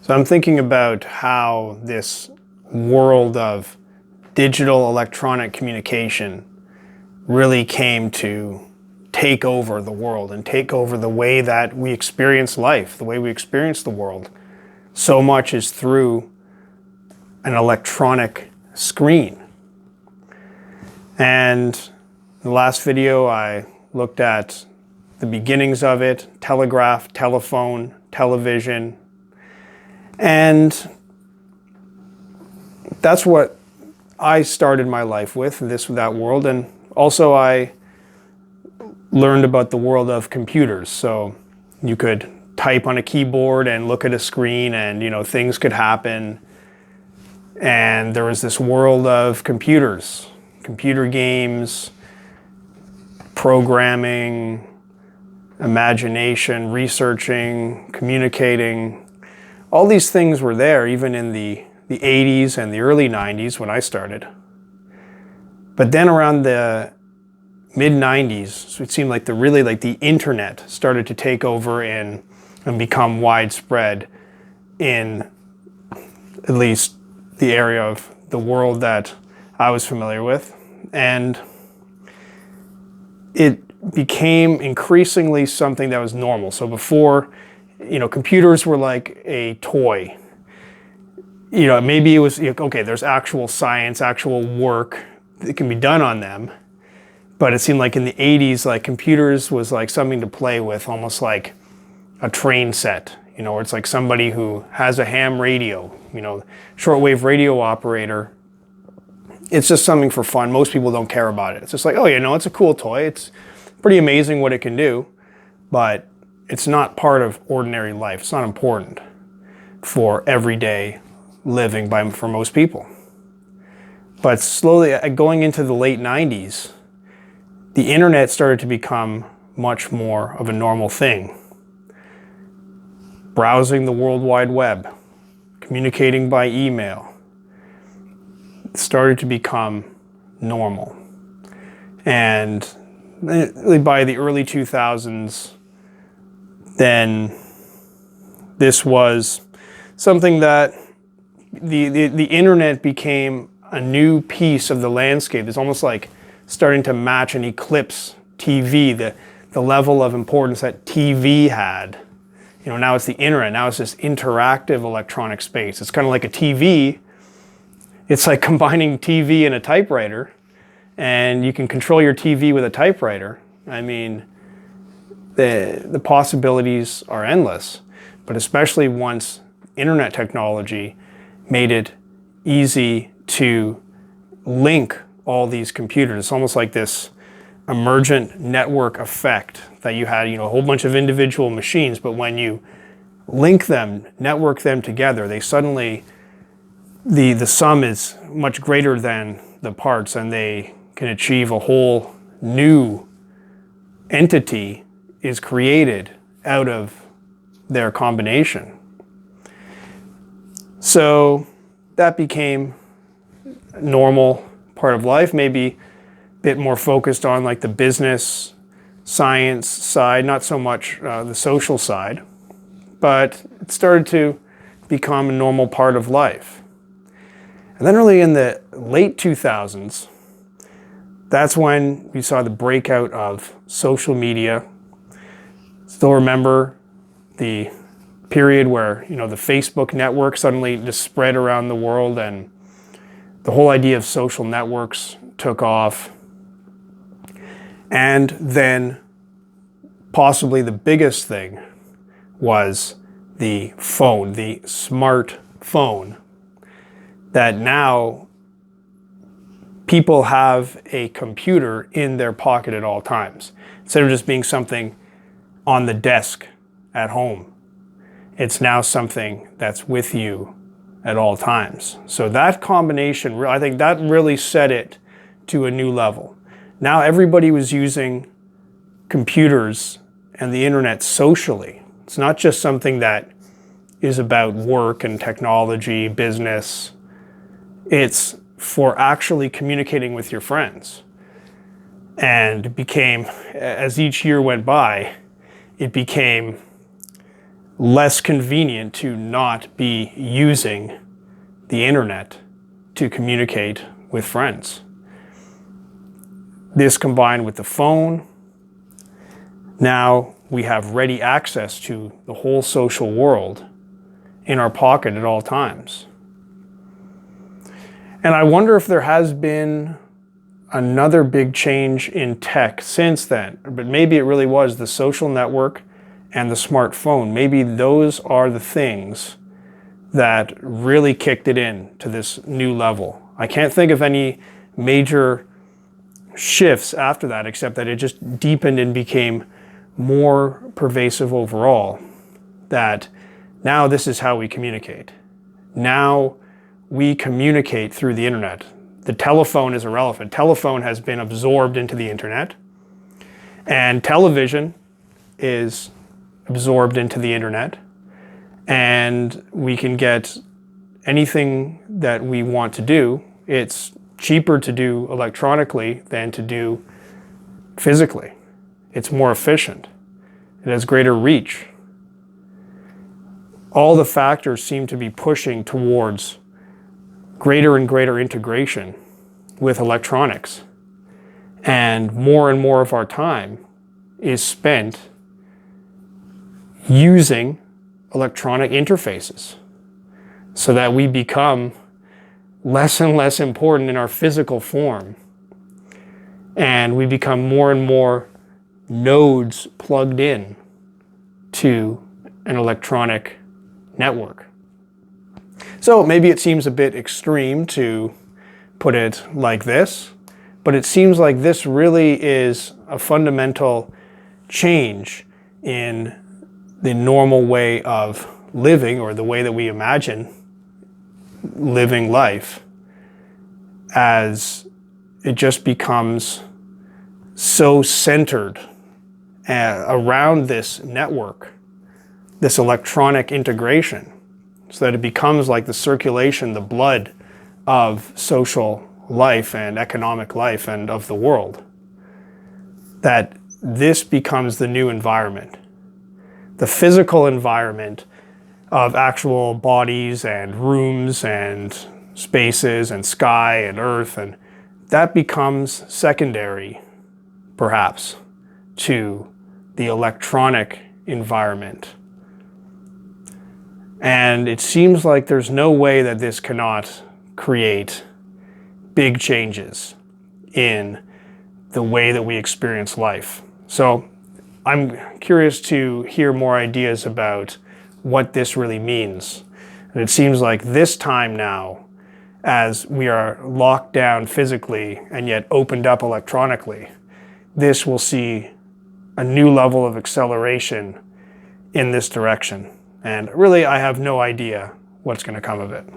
So I'm thinking about how this world of digital electronic communication really came to take over the world and take over the way that we experience life, the way we experience the world. So much is through an electronic screen. And in the last video, I looked at the beginnings of it: telegraph, telephone, television. And that's what I started my life with, that world. And also I learned about the world of computers. So you could type on a keyboard and look at a screen and, things could happen. And there was this world of computers, computer games, programming, imagination, researching, communicating. All these things were there even in the 80s and the early 90s when I started. But then around the mid-90s, so it seemed like the internet started to take over and become widespread in at least the area of the world that I was familiar with. And it became increasingly something that was normal. So before, computers were like a toy. Maybe it was, okay, there's actual science, actual work that can be done on them. But it seemed like in the 80s, like computers was like something to play with, almost like a train set, where it's like somebody who has a ham radio, shortwave radio operator. It's just something for fun. Most people don't care about it. It's just like, oh, it's a cool toy. It's pretty amazing what it can do, but it's not part of ordinary life. It's not important for everyday living for most people. But slowly, going into the late 90s, the internet started to become much more of a normal thing. Browsing the World Wide Web, communicating by email, started to become normal. And by the early 2000s, then this was something that the internet became a new piece of the landscape. It's almost like starting to match and eclipse TV, the level of importance that TV had. Now it's the internet. Now it's this interactive electronic space. It's kind of like a TV. It's like combining TV and a typewriter, and you can control your TV with a typewriter. I mean, the possibilities are endless, but especially once internet technology made it easy to link all these computers. It's almost like this emergent network effect that you had, a whole bunch of individual machines, but when you link them, network them together, they suddenly, the sum is much greater than the parts, and they can achieve a whole new entity is created out of their combination. So that became a normal part of life, maybe a bit more focused on like the business, science side, not so much the social side, but it started to become a normal part of life. And then really in the late 2000s, that's when we saw the breakout of social media. Still remember the period where, the Facebook network suddenly just spread around the world, and the whole idea of social networks took off. And then possibly the biggest thing was the phone, the smartphone, that now people have a computer in their pocket at all times. Instead of just being something on the desk at home, it's now something that's with you at all times. So that combination, I think that really set it to a new level. Now everybody was using computers and the internet socially. It's not just something that is about work and technology, business. It's for actually communicating with your friends. And it became, as each year went by, it became less convenient to not be using the internet to communicate with friends. This combined with the phone, now we have ready access to the whole social world in our pocket at all times. And I wonder if there has been another big change in tech since then, but maybe it really was the social network and the smartphone. Maybe those are the things that really kicked it in to this new level. I can't think of any major shifts after that, except that it just deepened and became more pervasive overall. That now this is how we communicate. Now we communicate through the internet. The telephone is irrelevant. Telephone has been absorbed into the internet, and television is absorbed into the internet, and we can get anything that we want to do. It's cheaper to do electronically than to do physically. It's more efficient. It has greater reach. All the factors seem to be pushing towards greater and greater integration with electronics. And more of our time is spent using electronic interfaces so that we become less and less important in our physical form. And we become more and more nodes plugged in to an electronic network. So maybe it seems a bit extreme to put it like this, but it seems like this really is a fundamental change in the normal way of living, or the way that we imagine living life, as it just becomes so centered around this network, this electronic integration, so that it becomes like the circulation, the blood of social life and economic life and of the world. That this becomes the new environment. The physical environment of actual bodies and rooms and spaces and sky and earth, and that becomes secondary, perhaps, to the electronic environment. And it seems like there's no way that this cannot create big changes in the way that we experience life. So I'm curious to hear more ideas about what this really means. And it seems like this time now, as we are locked down physically and yet opened up electronically, this will see a new level of acceleration in this direction. And really, I have no idea what's going to come of it.